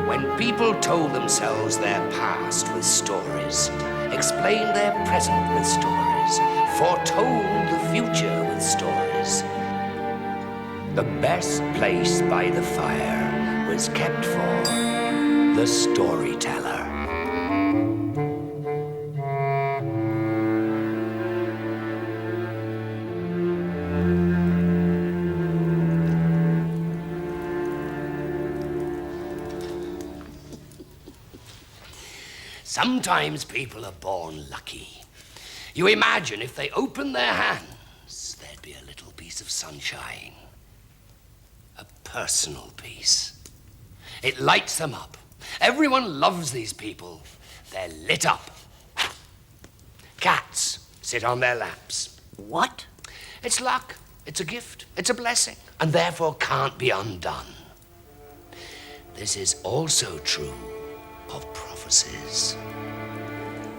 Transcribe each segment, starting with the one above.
When people told themselves their past with stories, explained their present with stories, foretold the future with stories, the best place by the fire was kept for the storyteller. Sometimes people are born lucky. You imagine if they open their hands, there'd be a little piece of sunshine. A personal piece. It lights them up. Everyone loves these people. They're lit up. Cats sit on their laps. What? It's luck. It's a gift. It's a blessing. And therefore can't be undone. This is also true of prophecies.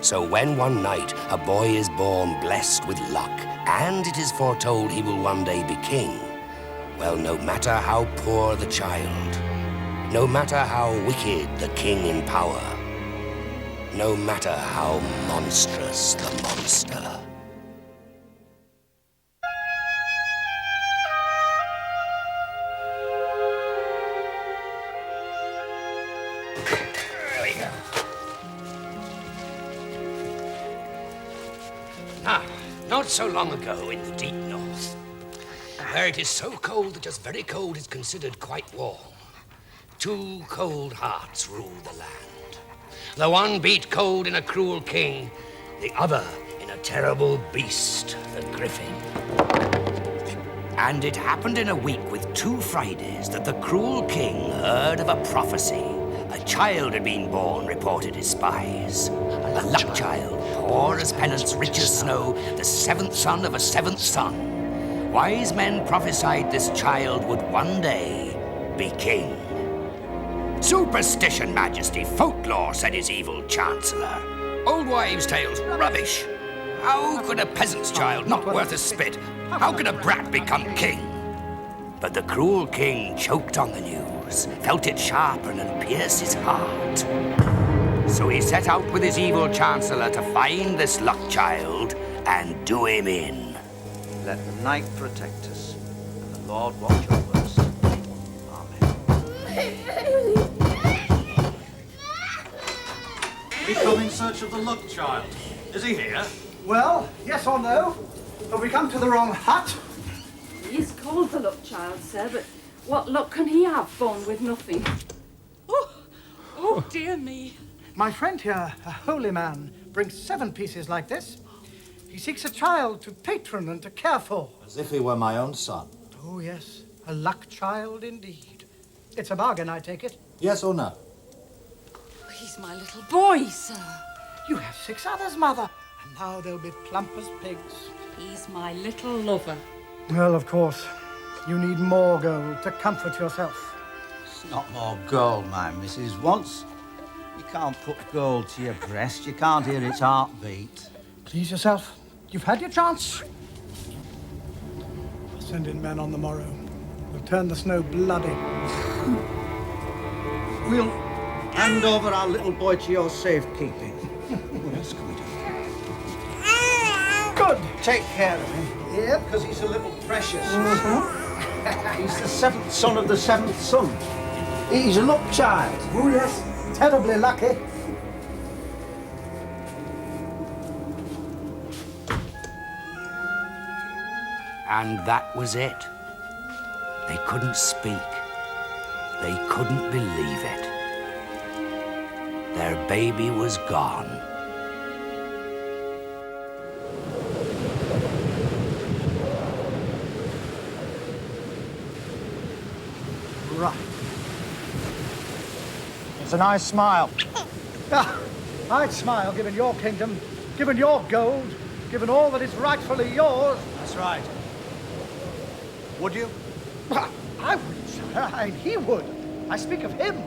So when one night a boy is born blessed with luck, and it is foretold he will one day be king, well, no matter how poor the child, no matter how wicked the king in power, no matter how monstrous the monster, not so long ago in the deep north, where it is so cold that just very cold is considered quite warm, two cold hearts rule the land. The one beat cold in a cruel king, the other in a terrible beast, the griffin. And it happened in a week with 2 Fridays that the cruel king heard of a prophecy. A child had been born, reported his spies. A luck child, poor as penance, rich as snow, the 7th son of a 7th son. Wise men prophesied this child would one day be king. Superstition, Majesty, folklore, said his evil chancellor. Old wives' tales, rubbish. How could a peasant's child, not worth a spit, how could a brat become king? But the cruel king choked on the news, felt it sharpen and pierce his heart. So he set out with his evil chancellor to find this luck child and do him in. Let the night protect us, and the Lord watch over us. Amen. We come in search of the luck child. Is he here? Well, yes or no? Have we come to the wrong hut? He is called the luck child, sir, but what luck can he have, born with nothing? Oh, dear me. My friend here, a holy man, brings 7 pieces like this. He seeks a child to patron and to care for. As if he were my own son. Oh, yes, a luck child indeed. It's a bargain, I take it. Yes or no? He's my little boy, sir. You have 6 others, Mother, and now they'll be plump as pigs. He's my little lover. Well, of course, you need more gold to comfort yourself. It's not more gold, my missus. Once you can't put gold to your breast, you can't hear its heartbeat. Please yourself. You've had your chance. I'll send in men on the morrow. We'll turn the snow bloody. We'll hand over our little boy to your safekeeping. What else can we do? Good. Take care of him. Yeah? Because he's a little precious. He's the 7th son of the 7th son. He's a luck child. Oh, yes. Terribly lucky. And that was it. They couldn't speak. They couldn't believe it. Their baby was gone. Right. It's a nice smile. I'd smile given your kingdom, given your gold, given all that is rightfully yours. That's right. Would you? Well, I wouldn't, sir. He would. I speak of him.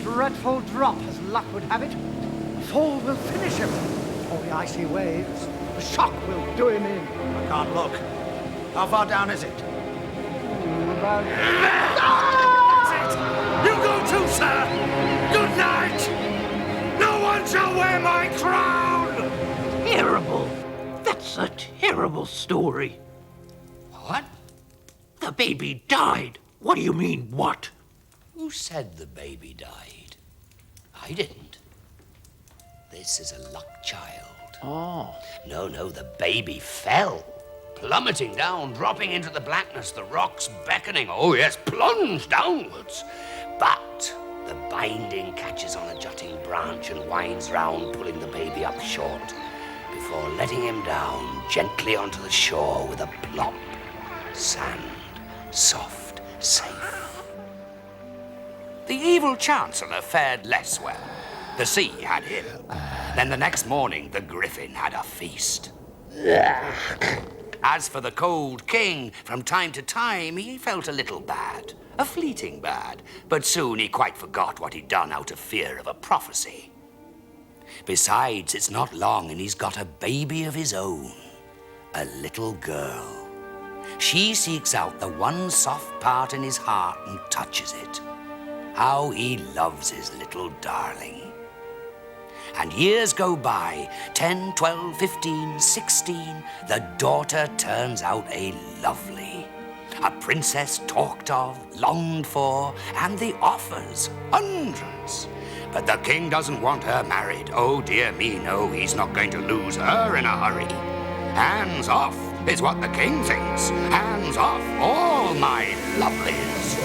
Dreadful drop, as luck would have it. A fall will finish him. or the icy waves. The shock will do him in. I can't look. How far down is it? About You go too, sir! Good night! No one shall wear my crown! Terrible. That's a terrible story. What? The baby died. What do you mean, what? Who said the baby died? I didn't. This is a luck child. Oh. No, the baby fell. Plummeting down, dropping into the blackness, the rocks beckoning. Oh, yes, plunged downwards. But the binding catches on a jutting branch and winds round, pulling the baby up short, before letting him down gently onto the shore with a plop. Sand, soft, safe. The evil chancellor fared less well. The sea had him. Then the next morning, the griffin had a feast. As for the cold king, from time to time he felt a little bad, a fleeting bad, but soon he quite forgot what he'd done out of fear of a prophecy. Besides, it's not long and he's got a baby of his own, a little girl. She seeks out the one soft part in his heart and touches it. How he loves his little darling. And years go by, 10, 12, 15, 16, the daughter turns out a lovely. A princess talked of, longed for, and the offers, hundreds. But the king doesn't want her married. Oh, dear me, no, he's not going to lose her in a hurry. Hands off is what the king thinks. Hands off all my lovelies.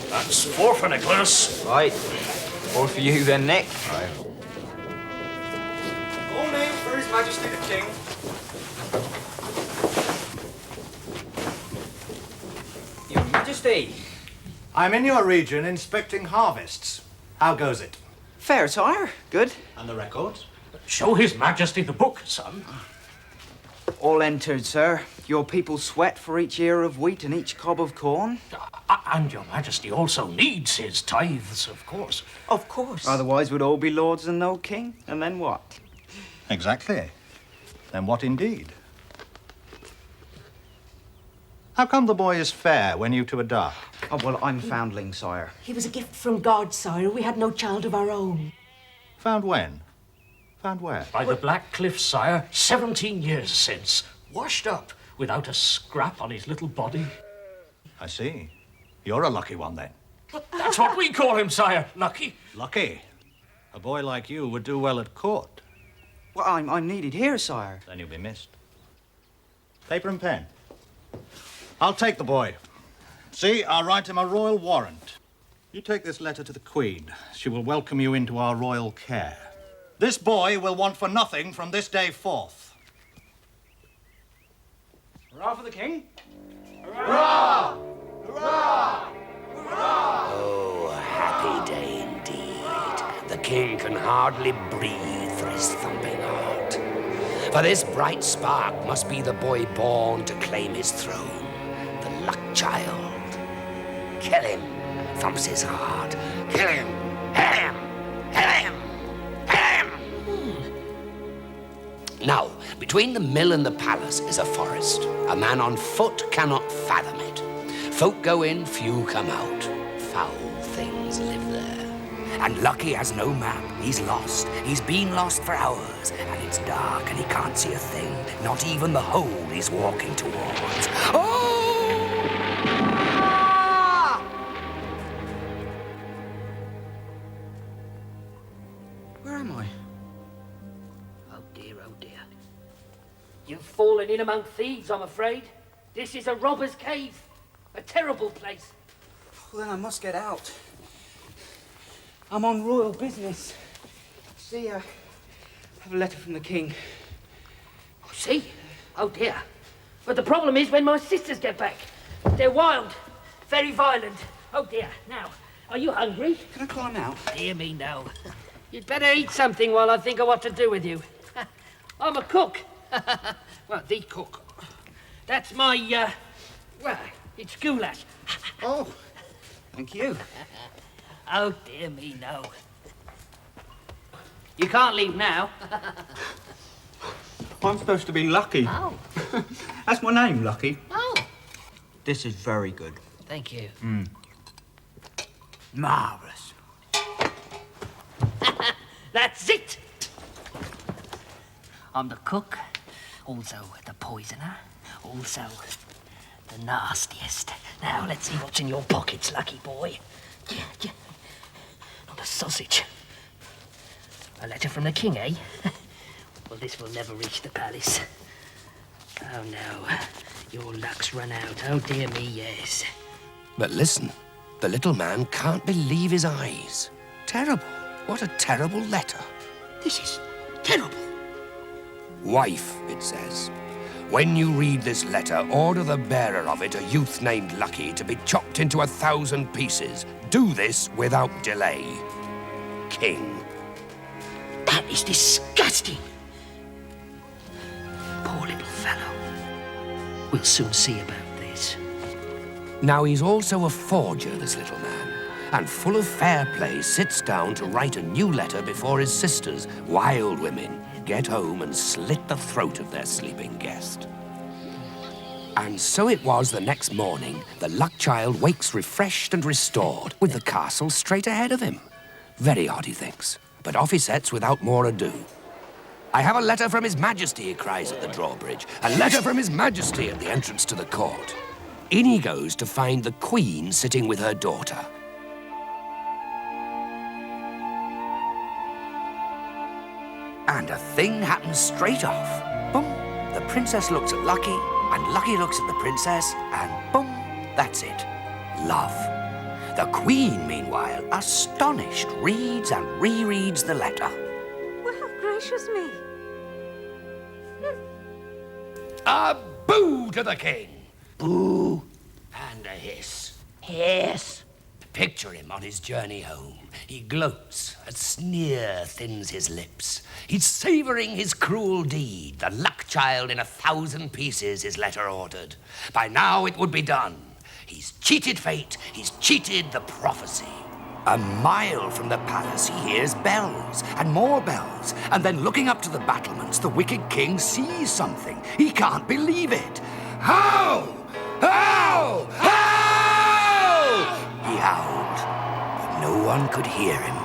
That's 4 for Nicholas. Right. 4 for you then, Nick. Right. All names for His Majesty the King. Your Majesty. I'm in your region inspecting harvests. How goes it? Fair, sire. Good. And the records? Show His Majesty the book, son. All entered, sir. Your people sweat for each ear of wheat and each cob of corn. And your Majesty also needs his tithes, of course. Of course. Otherwise we'd all be lords and no king. And then what? Exactly. Then what indeed? How come the boy is fair when you two are dark? Oh, well, I'm foundling, sire. He was a gift from God, sire. We had no child of our own. Found when? Found where? By the Black Cliff, sire, 17 years since. Washed up, without a scrap on his little body. I see. You're a lucky one, then. That's what we call him, sire. Lucky. Lucky? A boy like you would do well at court. Well, I'm needed here, sire. Then you'll be missed. Paper and pen. I'll take the boy. See, I'll write him a royal warrant. You take this letter to the Queen. She will welcome you into our royal care. This boy will want for nothing from this day forth. Hurrah for the King. Hurrah! Hurrah! Hurrah! Oh, a happy day indeed. The king can hardly breathe for his thumping heart. For this bright spark must be the boy born to claim his throne, the luck child. Kill him, thumps his heart. Kill him, kill him, kill him, kill him. Now, between the mill and the palace is a forest. A man on foot cannot fathom it. Folk go in, few come out. Foul things live there. And Lucky has no map. He's lost. He's been lost for hours. And it's dark and he can't see a thing. Not even the hole he's walking towards. Oh! Where am I? Oh dear, oh dear. You've fallen in among thieves, I'm afraid. This is a robber's cave. A terrible place. Well, then I must get out. I'm on royal business. See, I have a letter from the king. Oh, see? Oh dear. But the problem is when my sisters get back. They're wild. Very violent. Oh dear. Now, are you hungry? Can I climb out? Dear me, no. You'd better eat something while I think of what to do with you. I'm a cook. Well, the cook. That's my, well, it's goulash. Oh, Thank you. Oh, dear me, no. You can't leave now. I'm supposed to be Lucky. Oh. That's my name, Lucky. Oh. This is very good. Thank you. Marvellous. That's it. I'm the cook, also the poisoner, also the nastiest. Now, let's see what's in your pockets, lucky boy. Not a sausage. A letter from the king, eh? Well, this will never reach the palace. Oh, no. Your luck's run out. Oh, dear me, yes. But listen, the little man can't believe his eyes. Terrible. What a terrible letter. This is terrible. Wife, it says. When you read this letter, order the bearer of it, a youth named Lucky, to be chopped into 1,000 pieces. Do this without delay. King. That is disgusting. Poor little fellow. We'll soon see about this. Now, he's also a forger, this little man, and full of fair play sits down to write a new letter before his sisters, wild women, get home and slit the throat of their sleeping guest. And so it was the next morning, the luck child wakes refreshed and restored, with the castle straight ahead of him. Very odd, he thinks, but off he sets without more ado. I have a letter from His Majesty, he cries at the drawbridge. A letter from His Majesty at the entrance to the court. In he goes to find the Queen sitting with her daughter. And a thing happens straight off. Boom! The princess looks at Lucky, and Lucky looks at the princess, and boom! That's it. Love. The Queen, meanwhile, astonished, reads and rereads the letter. Well, gracious me. A boo to the king. Boo and a hiss. Yes. Picture him on his journey home. He gloats, a sneer thins his lips. He's savouring his cruel deed. The luck child in 1,000 pieces his letter ordered. By now it would be done. He's cheated fate, he's cheated the prophecy. A mile from the palace he hears bells, and more bells. And then looking up to the battlements, the wicked king sees something. He can't believe it. How? How? How? He howled, but no one could hear him.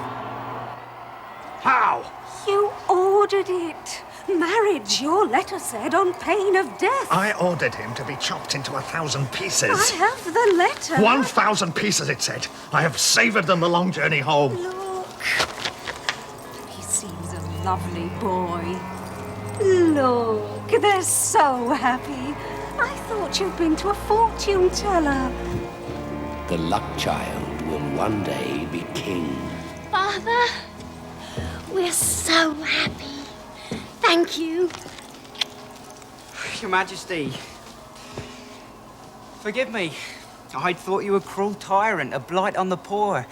How? You ordered it. Marriage, your letter said, on pain of death. I ordered him to be chopped into 1,000 pieces. I have the letter. 1,000 pieces, it said. I have savoured them the long journey home. Look. He seems a lovely boy. Look, they're so happy. I thought you'd been to a fortune teller. The luck child will one day be king. Father, we're so happy. Thank you. Your Majesty, forgive me. I'd thought you a cruel tyrant, a blight on the poor.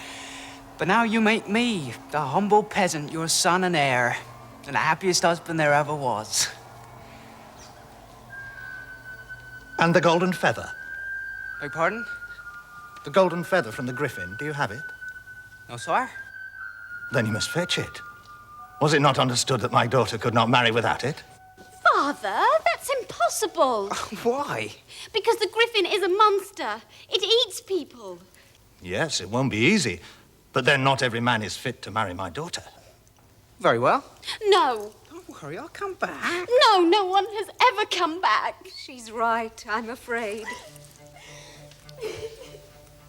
But now you make me, the humble peasant, your son and heir, and the happiest husband there ever was. And the golden feather? Beg pardon? The golden feather from the griffin, do you have it? No, sire. Then you must fetch it. Was it not understood that my daughter could not marry without it? Father, that's impossible. Why? Because the griffin is a monster. It eats people. Yes, it won't be easy. But then not every man is fit to marry my daughter. Very well. No. Don't worry, I'll come back. No, no one has ever come back. She's right, I'm afraid.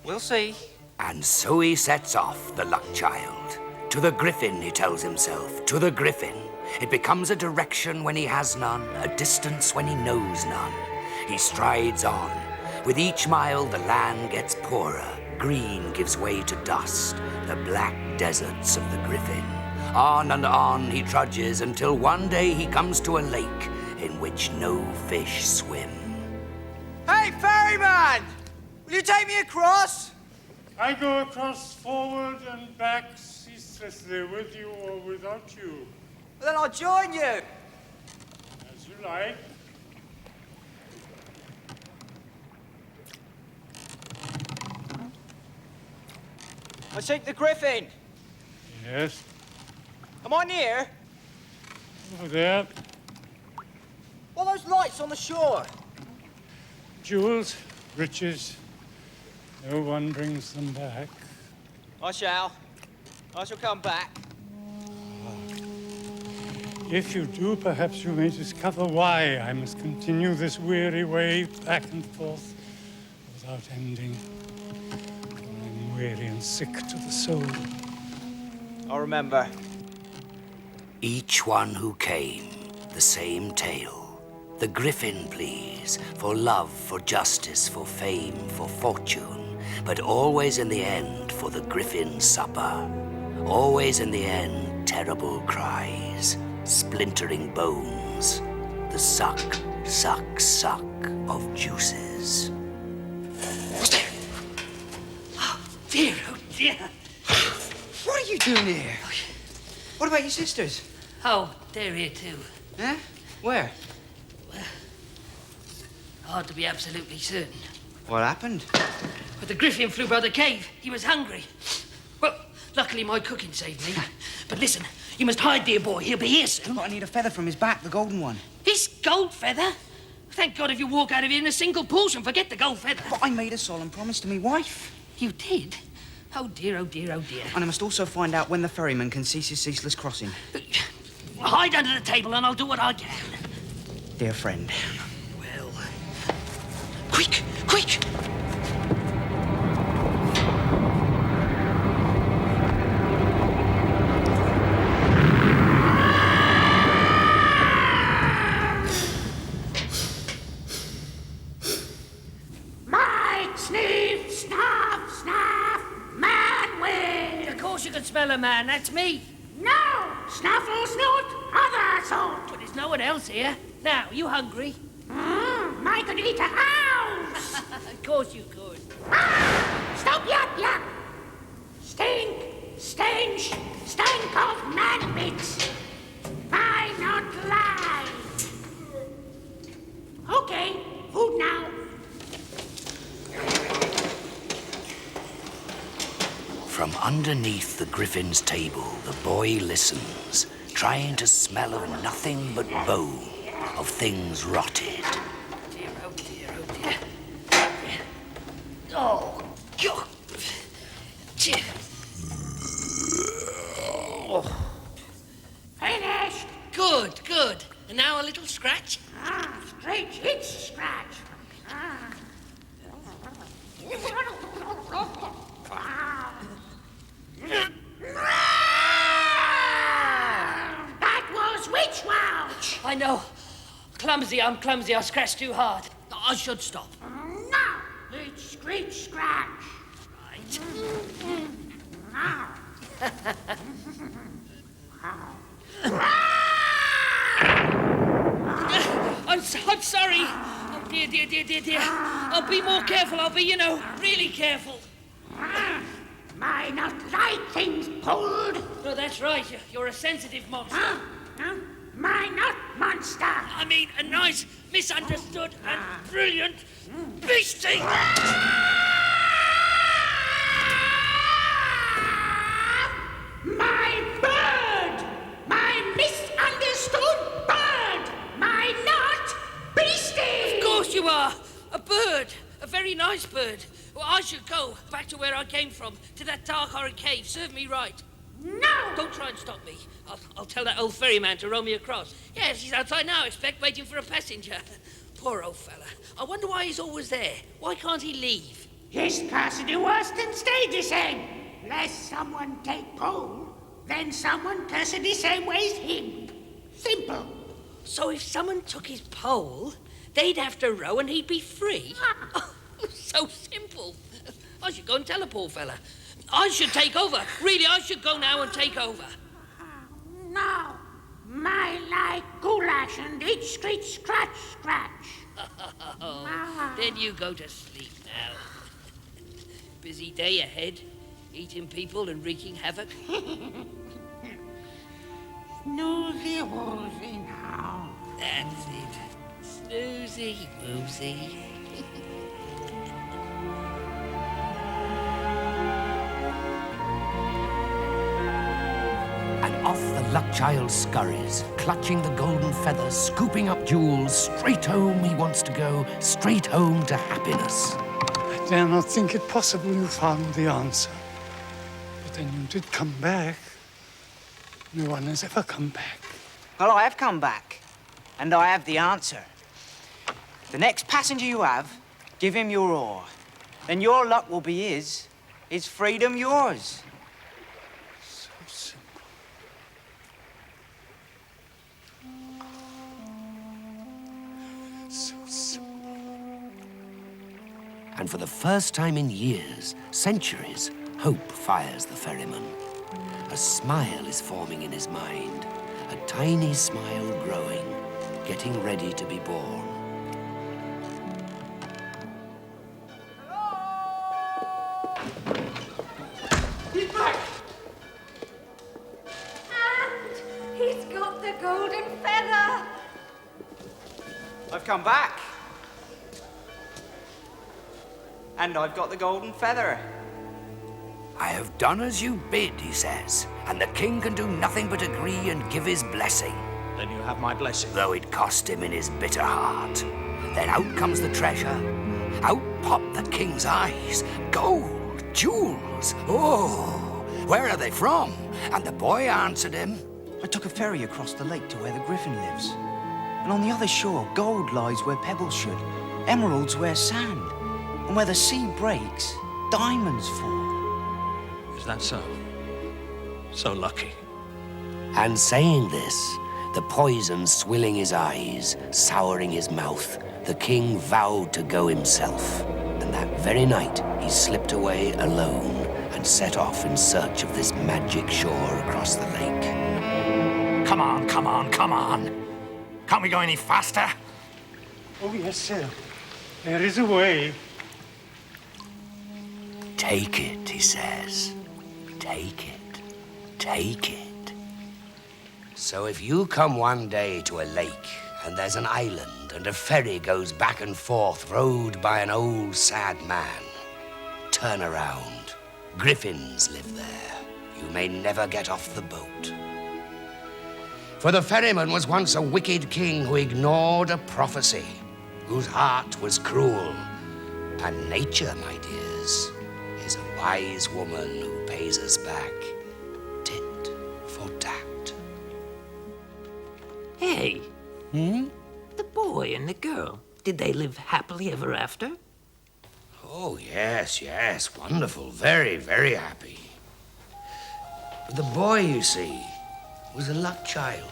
We'll see. And so he sets off, the luck child. To the griffin, he tells himself, to the griffin. It becomes a direction when he has none, a distance when he knows none. He strides on. With each mile, the land gets poorer. Green gives way to dust, the black deserts of the griffin. On and on he trudges until one day he comes to a lake in which no fish swim. Hey, ferryman! Will you take me across? I go across forward and back ceaselessly with you or without you. Well, then I'll join you. As you like. I seek the Griffin. Yes? Am I near? Over there. What are those lights on the shore? Jewels, riches. No one brings them back. I shall. I shall come back. If you do, perhaps you may discover why I must continue this weary way back and forth without ending. I'm weary and sick to the soul. I'll remember. Each one who came, the same tale. The griffin please, for love, for justice, for fame, for fortune, but always in the end for the griffin supper. Always in the end, terrible cries, splintering bones, the suck, suck, suck of juices. What's there? Oh, dear, oh dear. What are you doing here? What about your sisters? Oh, they're here too. Huh? Where? Well, hard to be absolutely certain. What happened? But the griffin flew by the cave. He was hungry. Well, luckily my cooking saved me. But listen, you must hide, dear boy. He'll be here soon. But I need a feather from his back, the golden one. This gold feather? Thank God if you walk out of here in a single portion. Forget the gold feather. But I made a solemn promise to me wife. You did? Oh dear, oh dear, oh dear. And I must also find out when the ferryman can cease his ceaseless crossing. Hide under the table and I'll do what I can. Dear friend. Well... Quick, quick! You can smell a man, that's me. No! Snuffle, snoot, other sort. But there's no one else here. Now, you hungry? I could eat a house. Of course you could. Stop, yap, yap. Stink, stench, stank of man bits. Why not lie? Okay, food now. From underneath the griffin's table, the boy listens, trying to smell of nothing but bone, of things rotted. Dear, oh dear, oh dear. Oh, God. Dear. Oh. Finished. Good, good. And now a little scratch? Straight itch scratch. That was witch wouch. I know. Clumsy, I'm clumsy. I scratched too hard. I should stop. No, it's screech scratch. Right. I'm sorry. Oh, dear, dear, dear, dear, dear. I'll be more careful. I'll be, really careful. I not like things pulled. No, that's right. You're a sensitive monster. My not monster. I mean, a nice, misunderstood, and brilliant beastie. My bird! My misunderstood bird! My not beastie! Of course you are. A bird. A very nice bird. Well, I should go back to where I came from, to that dark, horrid cave. Serve me right. No! Don't try and stop me. I'll tell that old ferryman to row me across. Yes, he's outside now, I expect, waiting for a passenger. Poor old fella. I wonder why he's always there. Why can't he leave? His can't do worse than stay the same. Lest someone take pole, then someone curse the same way as him. Simple. So if someone took his pole, they'd have to row and he'd be free? Oh, so simple. I should go and tell a poor fella. I should take over. Really, I should go now and take over. No. My like goulash and each screech scratch scratch. Then you go to sleep now. Busy day ahead, eating people and wreaking havoc. Snoozy woozy now. That's it. Snoozy woozy. off the luck child scurries, clutching the golden feather, scooping up jewels. Straight home he wants to go, straight home to happiness. I dare not think it possible you found the answer. But then you did come back. No one has ever come back. Well, I have come back, and I have the answer. The next passenger you have, give him your oar. Then your luck will be his freedom yours. So simple. So simple. And for the first time in years, centuries, hope fires the ferryman. A smile is forming in his mind, a tiny smile growing, getting ready to be born. He's back! And he's got the golden feather. I've come back. And I've got the golden feather. I have done as you bid, he says, and the king can do nothing but agree and give his blessing. Then you have my blessing. Though it cost him in his bitter heart. Then out comes the treasure. Out pop the king's eyes. Gold, jewels. Oh, where are they from? And the boy answered him. I took a ferry across the lake to where the griffin lives. And on the other shore, gold lies where pebbles should, emeralds where sand, and where the sea breaks, diamonds fall. Is that so? So lucky. And saying this, the poison swilling his eyes, souring his mouth, the king vowed to go himself. And that very night, he slipped away alone and set off in search of this magic shore across the lake. Come on, come on, come on. Can't we go any faster? Oh, yes, sir. There is a way. Take it, he says. Take it. Take it. So if you come one day to a lake and there's an island and a ferry goes back and forth rowed by an old sad man, turn around. Griffins live there. You may never get off the boat. For the ferryman was once a wicked king who ignored a prophecy, whose heart was cruel. And nature, my dears, is a wise woman who pays us back tit for tat. Hey. The boy and the girl, did they live happily ever after? Oh, yes, yes, wonderful, very, very happy. But the boy, you see, was a luck child.